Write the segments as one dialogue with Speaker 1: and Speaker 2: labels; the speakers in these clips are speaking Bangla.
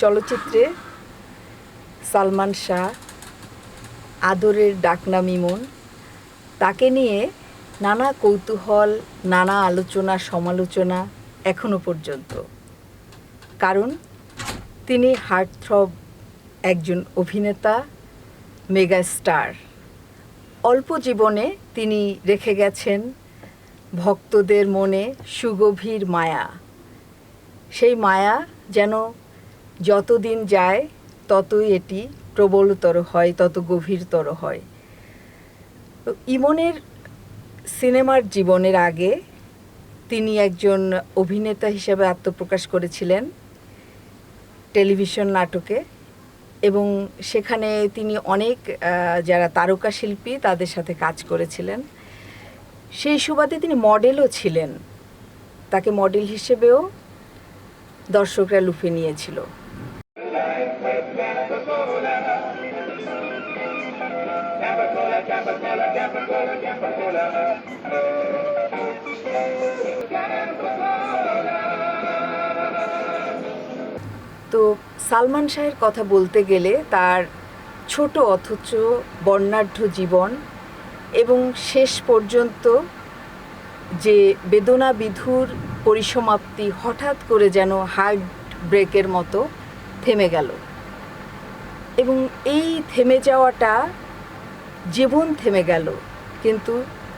Speaker 1: চলচ্চিত্রে সালমান শাহ, আদরের ডাকনাম ইমন, তাকে নিয়ে নানা কৌতূহল, নানা আলোচনা সমালোচনা এখনো পর্যন্ত। কারণ তিনি হার্টথ্রব একজন অভিনেতা, মেগাস্টার। অল্প জীবনে তিনি রেখে গেছেন ভক্তদের মনে সুগভীর মায়া। সেই মায়া যেন যতদিন যায় ততই এটি প্রবলতর হয়, তত গভীরতর হয়। তো ইমনের সিনেমার জীবনের আগে তিনি একজন অভিনেতা হিসেবে আত্মপ্রকাশ করেছিলেন টেলিভিশন নাটকে, এবং সেখানে তিনি অনেক যারা তারকা শিল্পী তাদের সাথে কাজ করেছিলেন। সেই সুবাদে তিনি মডেলও ছিলেন, তাকে মডেল হিসেবেও দর্শকরা লুফে নিয়েছিল। তো সালমান শাহের কথা বলতে গেলে তার ছোট অথচ বর্ণাঢ্য জীবন এবং শেষ পর্যন্ত যে বেদনা বিধুর পরিসমাপ্তি হঠাৎ করে যেন হার্ট ব্রেকের মতো থেমে গেল, এবং এই থেমে যাওয়াটা জীবন থেমে গেল, কিন্তু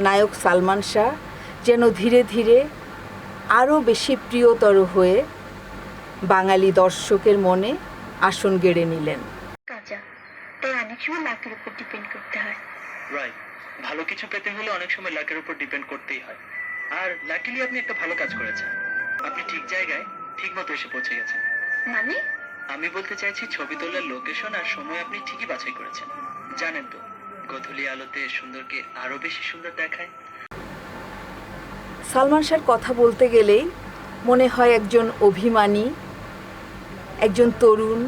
Speaker 1: নায়ক সালমান শাহ যেন ধীরে ধীরে আরও বেশি প্রিয়তর হয়ে বাঙালি দর্শকের মনে আসন গেড়ে নিলেন।
Speaker 2: তাই অনেক সময় লাকের উপর ডিপেন্ড করতে হয়।
Speaker 3: রাইট, ভালো কিছু পেতে হলে অনেক সময় লাকের উপর ডিপেন্ড করতেই হয়। আর লাকিলি আপনি একটা ভালো কাজ করেছেন, আপনি ঠিক জায়গায় ঠিক মতো এসে পৌঁছে গেছেন।
Speaker 2: মানে
Speaker 3: আমি বলতে চাইছি ছবি তোলার লোকেশন আর সময় আপনি ঠিকই বাছাই করেছেন। জানেন তো, গোধূলি আলোতে সুন্দরকে আরো বেশি সুন্দর দেখায়।
Speaker 1: সালমান শাহর কথা বলতে গেলেই মনে হয় একজন অভিমানী, একজন তরুণ,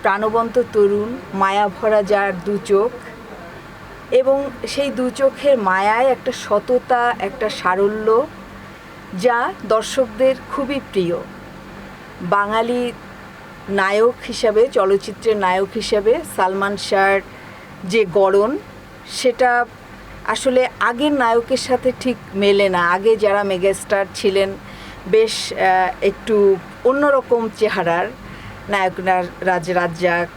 Speaker 1: প্রাণবন্ত তরুণ, মায়া ভরা যার দু চোখ, এবং সেই দু চোখের মায়ায় একটা সততা, একটা সারল্য যা দর্শকদের খুবই প্রিয়। বাঙালি নায়ক হিসাবে, চলচ্চিত্রের নায়ক হিসাবে সালমান শাহর যে গড়ন, সেটা আসলে আগের নায়কের সাথে ঠিক মেলে না। আগে যারা মেগাস্টার ছিলেন বেশ একটু অন্যরকম চেহারার নায়করা, রাজ্জাক,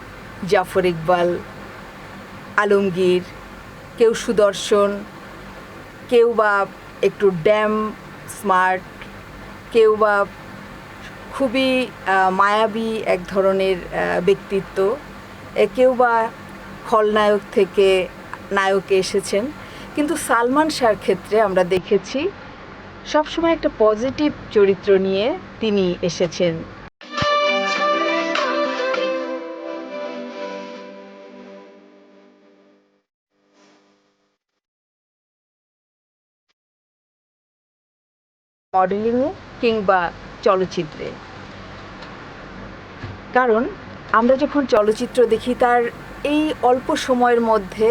Speaker 1: জাফর ইকবাল, আলমগীর, কেউ সুদর্শন, কেউ বা একটু ড্যাম স্মার্ট, কেউ বা খুবই মায়াবী এক ধরনের ব্যক্তিত্ব, কেউ বা খলনায়ক থেকে নায়কে এসেছেন। কিন্তু সালমান শাহর ক্ষেত্রে আমরা দেখেছি সবসময় একটা পজিটিভ চরিত্র নিয়ে তিনি এসেছেন। মডেলিংয়ে কিংবা চলচ্চিত্রে, কারণ আমরা যখন চলচ্চিত্র দেখি তার এই অল্প সময়ের মধ্যে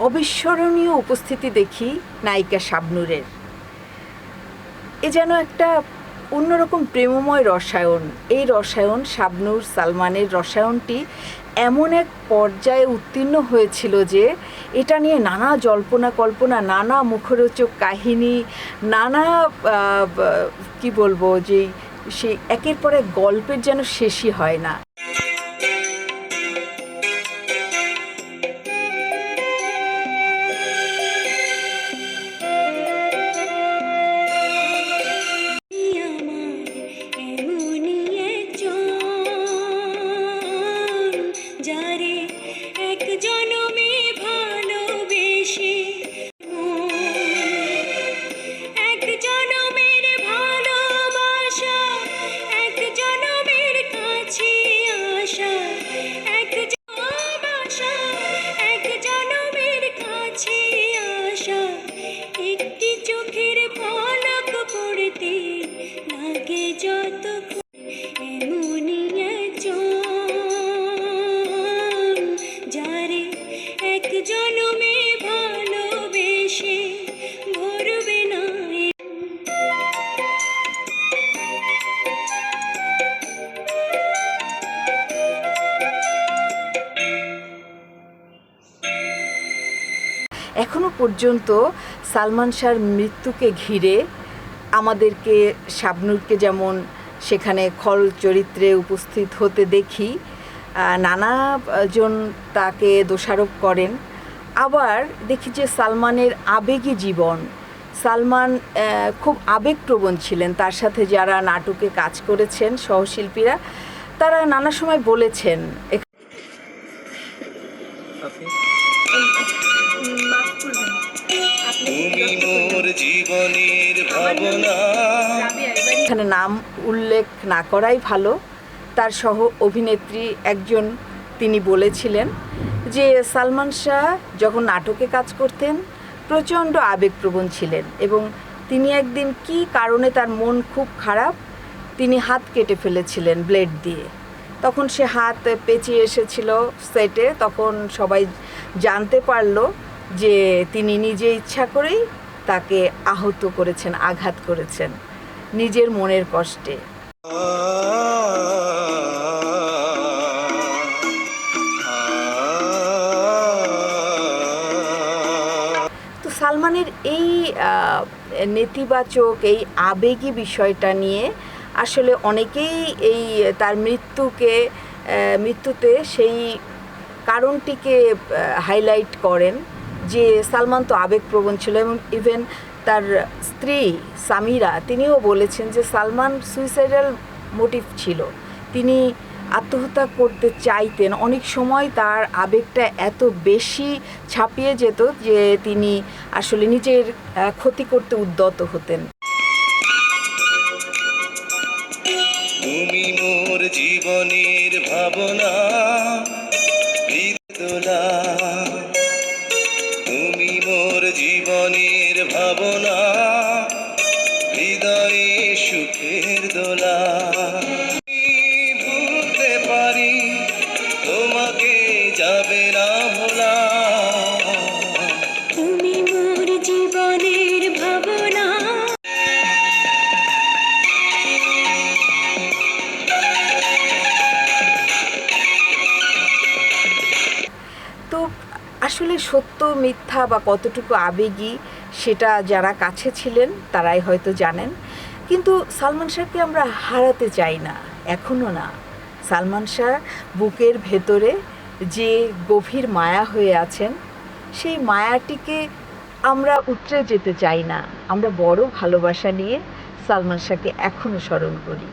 Speaker 1: অবিস্মরণীয় উপস্থিতি দেখি নায়িকা শাবনূরের। এ যেন একটা অন্যরকম প্রেমময় রসায়ন। এই রসায়ন, শাবনূর সালমানের রসায়নটি এমন এক পর্যায়ে উত্তীর্ণ হয়েছিল যে এটা নিয়ে নানা জল্পনা কল্পনা, নানা মুখরোচক কাহিনী, নানা কি বলবো, যে সেই একের পর এক গল্পের যেন শেষই হয় না।
Speaker 2: এক জনমের ভালোবাসা, এক জনমের কাছে
Speaker 1: পর্যন্ত সালমান শাহর মৃত্যুকে ঘিরে আমাদেরকে শাবনূরকে যেমন সেখানে খল চরিত্রে উপস্থিত হতে দেখি, নানাজন তাকে দোষারোপ করেন। আবার দেখি যে সালমানের আবেগী জীবন, সালমান খুব আবেগপ্রবণ ছিলেন। তার সাথে যারা নাটকে কাজ করেছেন সহশিল্পীরা, তারা নানা সময় বলেছেন এখানে নাম উল্লেখ না করাই ভালো। তার সহ অভিনেত্রী একজন তিনি বলেছিলেন যে সালমান শাহ যখন নাটকে কাজ করতেন প্রচণ্ড আবেগপ্রবণ ছিলেন এবং তিনি একদিন কী কারণে তার মন খুব খারাপ, তিনি হাত কেটে ফেলেছিলেন ব্লেড দিয়ে। তখন সে হাত পেঁচিয়ে এসেছিল সেটে, তখন সবাই জানতে পারলো যে তিনি নিজে ইচ্ছা করেই তাকে আহত করেছেন, আঘাত করেছেন নিজের মনের কষ্টে। তো সালমানের এই নেতিবাচক এই আবেগী বিষয়টা নিয়ে আসলে অনেকেই এই তার মৃত্যুতে সেই কারণটিকে হাইলাইট করেন যে সালমান তো আবেগপ্রবণ ছিল। এবং ইভেন তার স্ত্রী সামিরা তিনিও বলেছেন যে সালমান সুইসাইডাল মোটিভ ছিল, তিনি আত্মহত্যা করতে চাইতেন। অনেক সময় তার আবেগটা এত বেশি ছাপিয়ে যেত যে তিনি আসলে নিজের ক্ষতি করতে উদ্যত হতেন।
Speaker 4: তুমি মোর জীবনের ভাবনা, তুমি মোর জীবনের ভাবনা, হৃদয়ে সুখের দোলা। ভুলতে পারি তোমাকে যাবে না ভোলা,
Speaker 2: তুমি মোর জীবনের ভাবনা।
Speaker 1: তো আসলে সত্য মিথ্যা বা কতটুকু আবেগী সেটা যারা কাছে ছিলেন তারাই হয়তো জানেন। কিন্তু সালমান শাহকে আমরা হারাতে চাই না, এখনও না। সালমান শাহ বুকের ভেতরে যে গভীর মায়া হয়ে আছেন, সেই মায়াটিকে আমরা উতরে যেতে চাই না। আমরা বড় ভালোবাসা নিয়ে সালমান শাহকে এখনও স্মরণ করি।